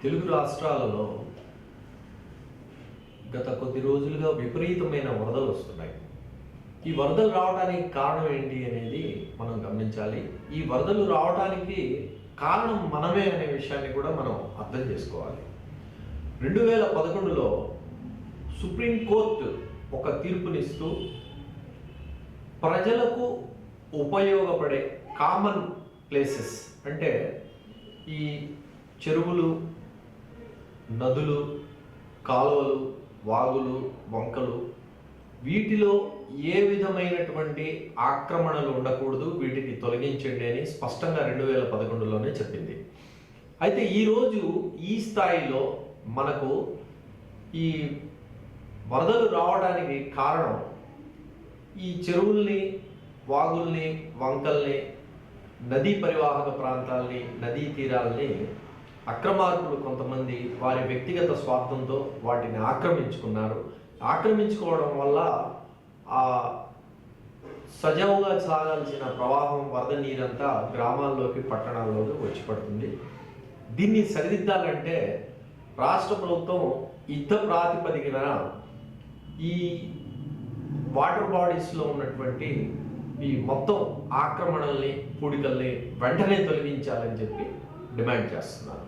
తెలుగు రాష్ట్రాలలో గత కొద్ది రోజులుగా విపరీతమైన వరదలు వస్తున్నాయి. ఈ వరదలు రావడానికి కారణం ఏంటి అనేది మనం గమనించాలి. ఈ వరదలు రావడానికి కారణం మనమే అనే విషయాన్ని కూడా మనం అర్థం చేసుకోవాలి. 2011లో సుప్రీంకోర్టు ఒక తీర్పునిస్తూ ప్రజలకు ఉపయోగపడే కామన్ ప్లేసెస్ అంటే ఈ చెరువులు, నదులు, కాలువలు, వాగులు, వంకలు, వీటిలో ఏ విధమైనటువంటి ఆక్రమణలు ఉండకూడదు, వీటిని తొలగించండి అని స్పష్టంగా 2011లోనే చెప్పింది. అయితే ఈరోజు ఈ స్థాయిలో మనకు ఈ వరదలు రావడానికి కారణం ఈ చెరువుల్ని, వాగుల్ని, వంకల్ని, నదీ పరివాహక ప్రాంతాల్ని, నదీ తీరాలని అక్రమార్కులు కొంతమంది వారి వ్యక్తిగత స్వార్థంతో వాటిని ఆక్రమించుకున్నారు. ఆక్రమించుకోవడం వల్ల ఆ సజావుగా సాగాల్సిన ప్రవాహం, వరద నీరంతా గ్రామాల్లోకి, పట్టణాల్లోకి వచ్చి పడుతుంది. దీన్ని సరిదిద్దాలంటే రాష్ట్ర ప్రభుత్వం యుద్ధ ప్రాతిపదికన ఈ వాటర్ బాడీస్లో ఉన్నటువంటి ఈ మొత్తం ఆక్రమణల్ని, పూడికల్ని వెంటనే తొలగించాలని చెప్పి డిమాండ్ చేస్తున్నారు.